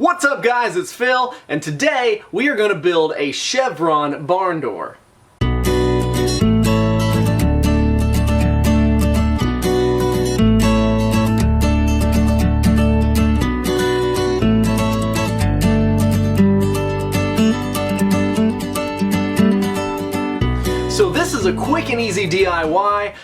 What's up guys, it's Phil, and today we are going to build a Chevron barn door. So this is a quick and easy DIY.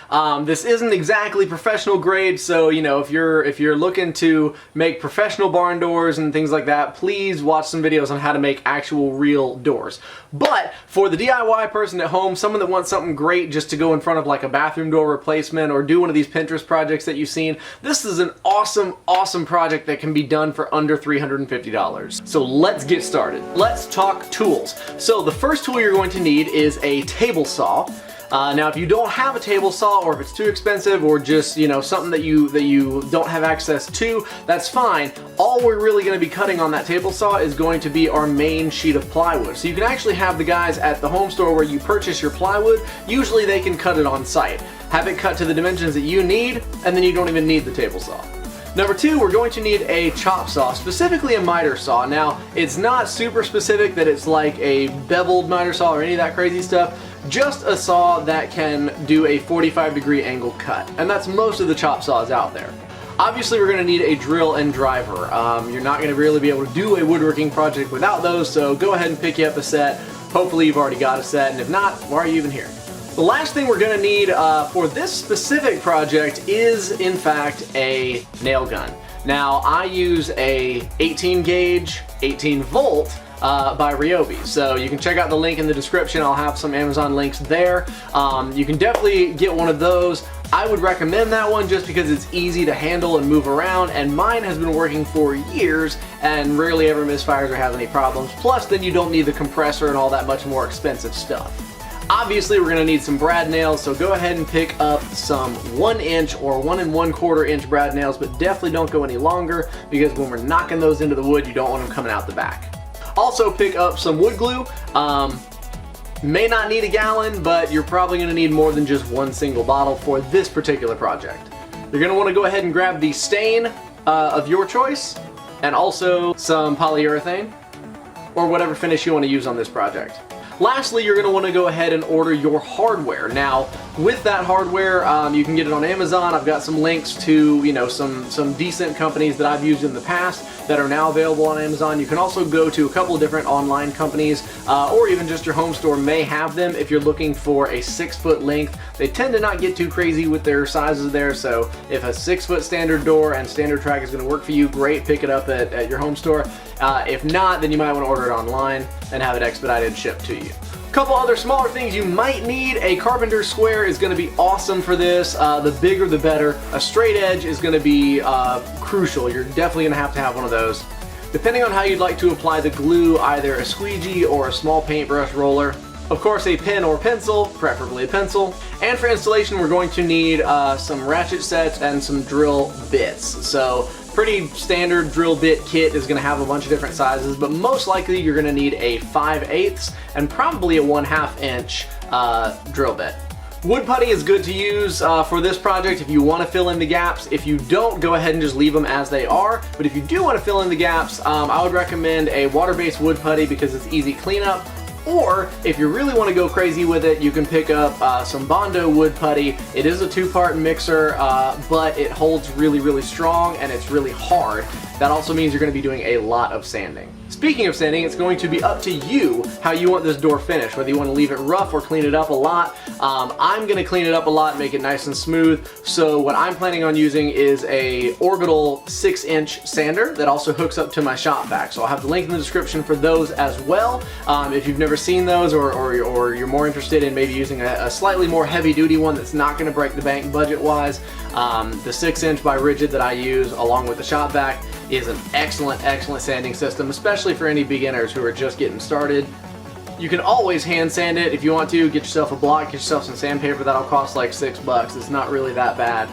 This isn't exactly professional grade, so you know, if you're looking to make professional barn doors and things like that, please watch some videos on how to make actual real doors. But for the DIY person at home, someone that wants something great just to go in front of like a bathroom door replacement or do one of these Pinterest projects that you've seen, this is an awesome project that can be done for under $350. So let's get started. Let's talk tools. So the first tool you're going to need is a table saw. Now if you don't have a table saw, or if it's too expensive, or just, you know, something that you don't have access to, that's fine. All we're really going to be cutting on that table saw is going to be our main sheet of plywood. So you can actually have the guys at the home store where you purchase your plywood, usually they can cut it on site. Have it cut to the dimensions that you need, and then you don't even need the table saw. Number two, we're going to need a chop saw, specifically a miter saw. Now, it's not super specific that it's like a beveled miter saw or any of that crazy stuff, just a saw that can do a 45-degree angle cut. And that's most of the chop saws out there. Obviously, we're going to need a drill and driver. You're not going to really be able to do a woodworking project without those, so go ahead and pick you up a set. Hopefully you've already got a set, and if not, why are you even here? The last thing we're going to need for this specific project is, in fact, a nail gun. Now, I use a 18 gauge, 18 volt by Ryobi. So you can check out the link in the description. I'll have some Amazon links there. You can definitely get one of those. I would recommend that one just because it's easy to handle and move around, and mine has been working for years and rarely ever misfires or has any problems. Plus, then you don't need the compressor and all that much more expensive stuff. Obviously, we're going to need some brad nails, so go ahead and pick up some 1 inch or 1 1/4 inch brad nails, but definitely don't go any longer, because when we're knocking those into the wood, you don't want them coming out the back. Also pick up some wood glue. May not need a gallon, but you're probably going to need more than just one single bottle for this particular project. You're going to want to go ahead and grab the stain of your choice, and also some polyurethane, or whatever finish you want to use on this project. Lastly, you're going to want to go ahead and order your hardware. Now, with that hardware, you can get it on Amazon. I've got some links to, you know, some decent companies that I've used in the past that are now available on Amazon. You can also go to a couple of different online companies, or even just your home store may have them if you're looking for a 6-foot length. They tend to not get too crazy with their sizes there, so if a 6-foot standard door and standard track is going to work for you, great, pick it up at your home store. If not, then you might want to order it online and have it expedited and shipped to you. A couple other smaller things you might need. A carpenter's square is going to be awesome for this. The bigger the better. A straight edge is going to be crucial. You're definitely going to have one of those. Depending on how you'd like to apply the glue, either a squeegee or a small paintbrush roller. Of course, a pen or pencil, preferably a pencil. And for installation, we're going to need some ratchet sets and some drill bits. So, pretty standard drill bit kit is going to have a bunch of different sizes, but most likely you're going to need a 5/8 and probably a 1/2 inch drill bit. Wood putty is good to use for this project if you want to fill in the gaps. If you don't, go ahead and just leave them as they are. But if you do want to fill in the gaps, I would recommend a water-based wood putty because it's easy cleanup. Or if you really want to go crazy with it, you can pick up some Bondo wood putty. It is a 2-part mixer, but it holds really strong and it's really hard. That also means you're going to be doing a lot of sanding. Speaking of sanding, it's going to be up to you how you want this door finished, whether you want to leave it rough or clean it up a lot. I'm going to clean it up a lot and make it nice and smooth, so what I'm planning on using is a orbital 6-inch sander that also hooks up to my shop vac. So I'll have the link in the description for those as well. If you've never seen those, or you're more interested in maybe using a slightly more heavy-duty one that's not going to break the bank budget-wise, the 6-inch by Rigid that I use along with the shop vac is an excellent sanding system, especially for any beginners who are just getting started. You can always hand sand it if you want to. Get yourself a block, get yourself some sandpaper. That'll cost like $6. It's not really that bad.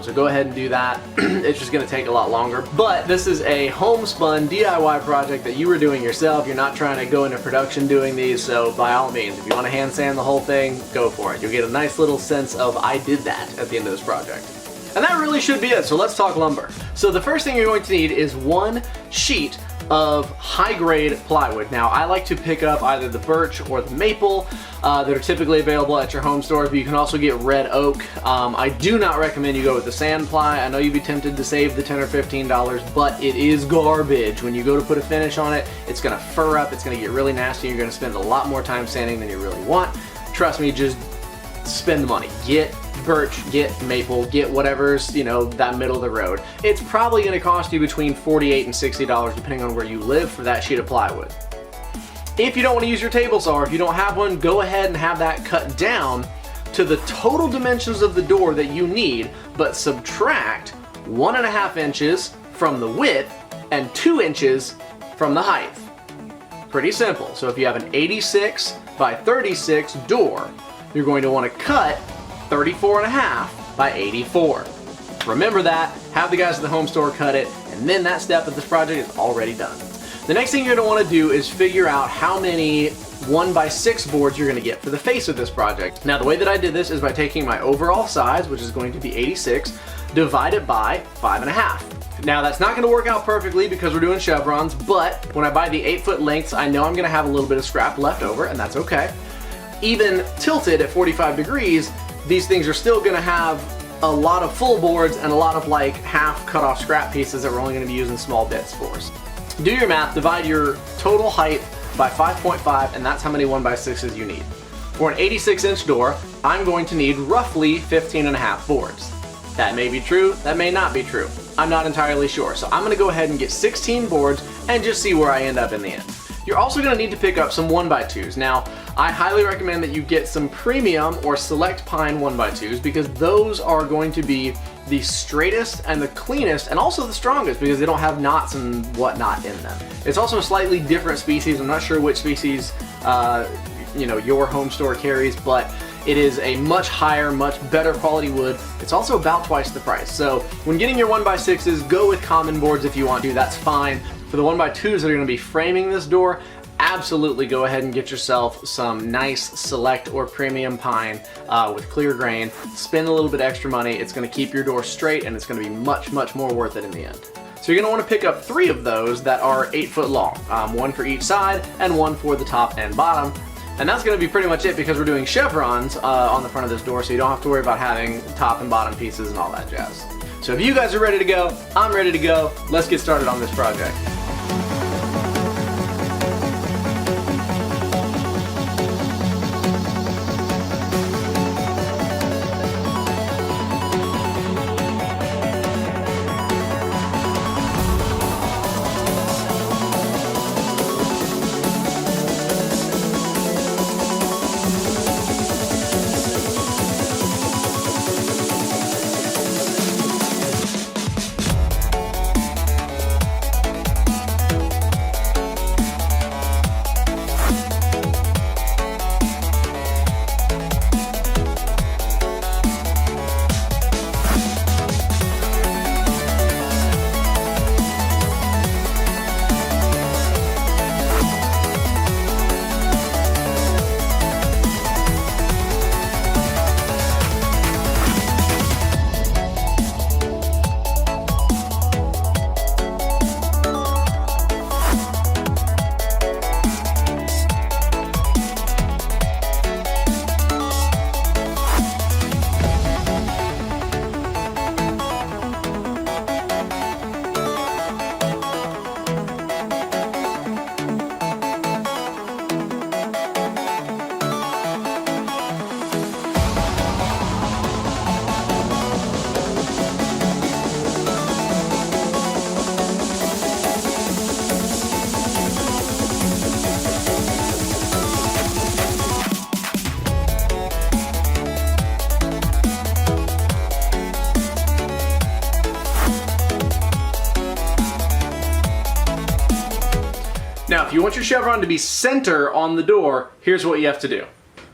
So go ahead and do that. It's just going to take a lot longer. But this is a homespun DIY project that you were doing yourself. You're not trying to go into production doing these. So by all means, if you want to hand sand the whole thing, go for it. You'll get a nice little sense of I did that at the end of this project. And that really should be it, so let's talk lumber. So the first thing you're going to need is one sheet of high-grade plywood. Now, I like to pick up either the birch or the maple that are typically available at your home stores, but you can also get red oak. I do not recommend you go with the sand ply. I know you'd be tempted to save the $10 or $15, but it is garbage. When you go to put a finish on it, it's gonna fur up, it's gonna get really nasty, you're gonna spend a lot more time sanding than you really want. Trust me, just spend the money. Get birch, get maple, get whatever's, you know, that middle of the road. It's probably going to cost you between $48 and $60 depending on where you live for that sheet of plywood. If you don't want to use your table saw, or if you don't have one, go ahead and have that cut down to the total dimensions of the door that you need, but subtract 1.5 inches from the width and 2 inches from the height. Pretty simple. So if you have an 86 by 36 door, you're going to want to cut 34.5 by 84. Remember that, have the guys at the home store cut it, and then that step of this project is already done. The next thing you're going to want to do is figure out how many 1x6 boards you're going to get for the face of this project. Now, the way that I did this is by taking my overall size, which is going to be 86, divide it by 5.5. Now, that's not going to work out perfectly because we're doing chevrons, but when I buy the 8-foot lengths, I know I'm going to have a little bit of scrap left over, and that's okay. Even tilted at 45 degrees, these things are still going to have a lot of full boards and a lot of like half cut off scrap pieces that we're only going to be using small bits for. Do your math, divide your total height by 5.5, and that's how many 1x6s you need. For an 86-inch door, I'm going to need roughly 15.5 boards. That may be true, that may not be true. I'm not entirely sure, so I'm going to go ahead and get 16 boards and just see where I end up in the end. You're also going to need to pick up some 1x2s. Now, I highly recommend that you get some premium or select pine 1x2s because those are going to be the straightest and the cleanest and also the strongest because they don't have knots and whatnot in them. It's also a slightly different species. I'm not sure which species your home store carries, but it is a much higher, much better quality wood. It's also about twice the price. So when getting your 1x6s, go with common boards if you want to, that's fine. For the 1x2s that are going to be framing this door, absolutely go ahead and get yourself some nice select or premium pine with clear grain. Spend a little bit extra money. It's going to keep your door straight and it's going to be much, much more worth it in the end. So you're going to want to pick up 3 of those that are 8 foot long, 1 for each side and 1 for the top and bottom. And that's going to be pretty much it because we're doing chevrons on the front of this door, so you don't have to worry about having top and bottom pieces and all that jazz. So if you guys are ready to go, I'm ready to go. Let's get started on this project. Now, if you want your chevron to be center on the door, here's what you have to do.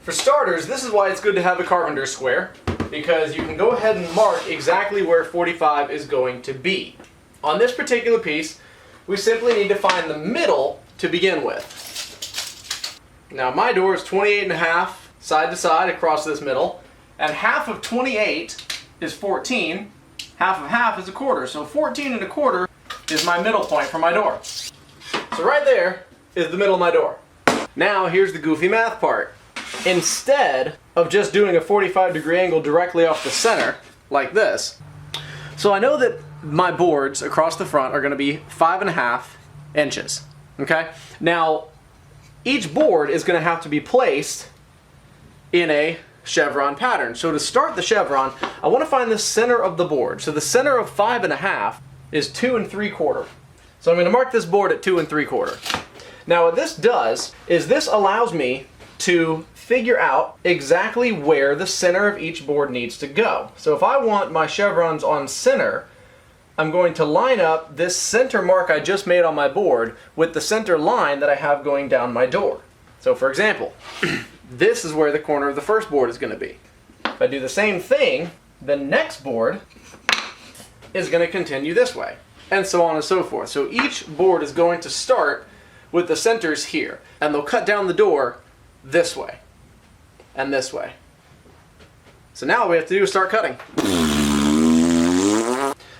For starters, this is why it's good to have a carpenter's square, because you can go ahead and mark exactly where 45 is going to be. On this particular piece, we simply need to find the middle to begin with. Now, my door is 28.5 side to side across this middle, and half of 28 is 14, half of half is a quarter, so 14 1/4 is my middle point for my door. So right there is the middle of my door. Now here's the goofy math part. Instead of just doing a 45-degree angle directly off the center, like this, so I know that my boards across the front are going to be 5.5 inches, okay? Now, each board is going to have to be placed in a chevron pattern. So to start the chevron, I want to find the center of the board. So the center of 5.5 is 2 3/4. So I'm going to mark this board at 2 3/4. Now what this does is this allows me to figure out exactly where the center of each board needs to go. So if I want my chevrons on center, I'm going to line up this center mark I just made on my board with the center line that I have going down my door. So for example, this is where the corner of the first board is going to be. If I do the same thing, the next board is going to continue this way, and so on and so forth. So each board is going to start with the centers here, and they'll cut down the door this way and this way. So now all we have to do is start cutting.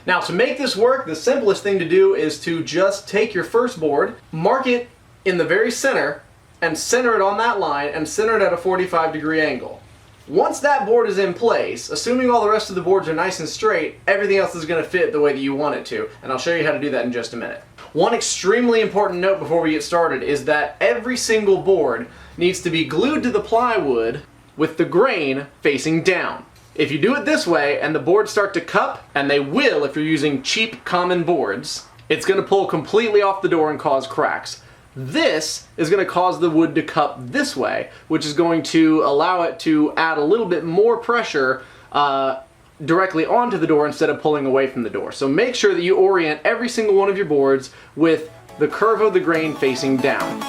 Now to make this work, the simplest thing to do is to just take your first board, mark it in the very center, and center it on that line, and center it at a 45-degree angle. Once that board is in place, assuming all the rest of the boards are nice and straight, everything else is going to fit the way that you want it to, and I'll show you how to do that in just a minute. One extremely important note before we get started is that every single board needs to be glued to the plywood with the grain facing down. If you do it this way and the boards start to cup, and they will if you're using cheap common boards, it's going to pull completely off the door and cause cracks. This is going to cause the wood to cup this way, which is going to allow it to add a little bit more pressure directly onto the door instead of pulling away from the door. So make sure that you orient every single one of your boards with the curve of the grain facing down.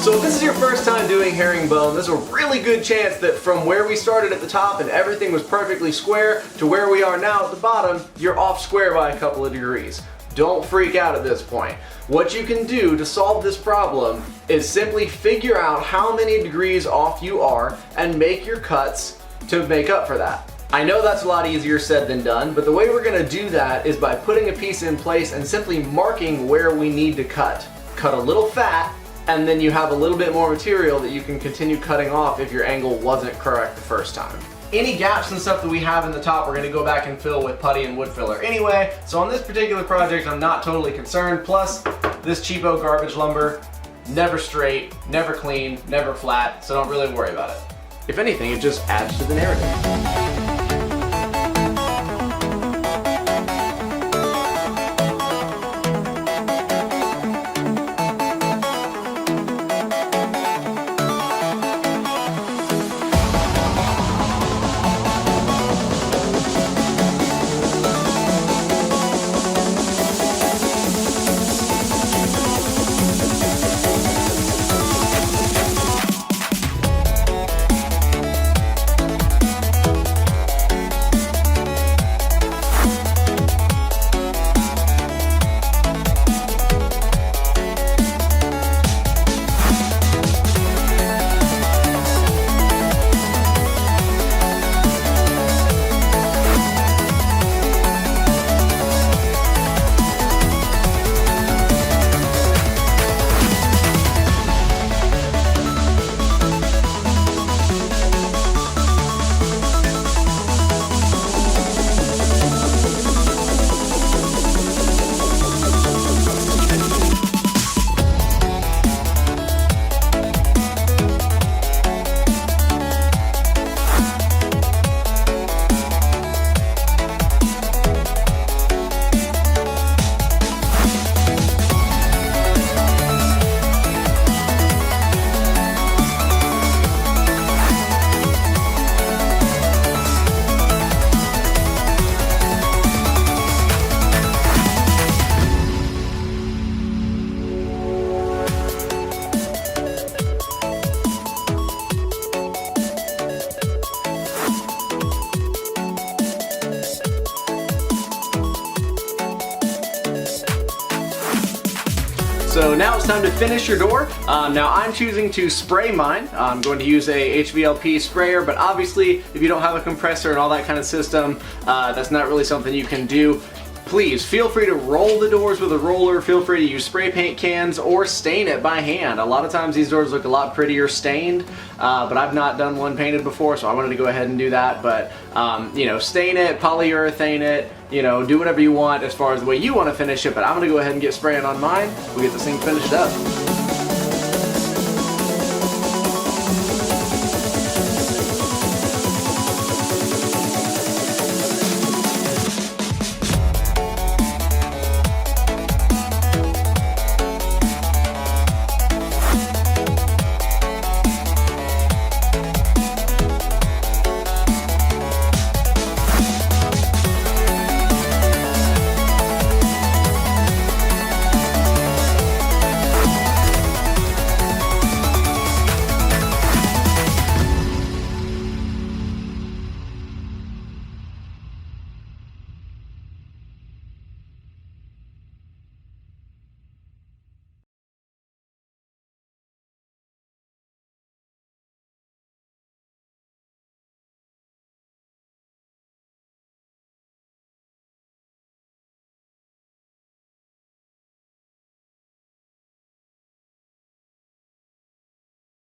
So if this is your first time doing herringbone, there's a really good chance that from where we started at the top and everything was perfectly square to where we are now at the bottom, you're off square by a couple of degrees. Don't freak out at this point. What you can do to solve this problem is simply figure out how many degrees off you are and make your cuts to make up for that. I know that's a lot easier said than done, but the way we're going to do that is by putting a piece in place and simply marking where we need to cut. Cut a little fat, and then you have a little bit more material that you can continue cutting off if your angle wasn't correct the first time. Any gaps and stuff that we have in the top, we're going to go back and fill with putty and wood filler anyway, so on this particular project I'm not totally concerned. Plus, this cheapo garbage lumber never straight, never clean, never flat, so don't really worry about it. If anything, it just adds to the narrative. So now it's time to finish your door. Now I'm choosing to spray mine. I'm going to use a HVLP sprayer, but obviously if you don't have a compressor and all that kind of system, that's not really something you can do. Please feel free to roll the doors with a roller, feel free to use spray paint cans or stain it by hand. A lot of times these doors look a lot prettier stained, but I've not done one painted before, so I wanted to go ahead and do that. But you know, stain it, polyurethane it, you know, do whatever you want as far as the way you want to finish it, but I'm going to go ahead and get spraying on mine. We'll get this thing finished up.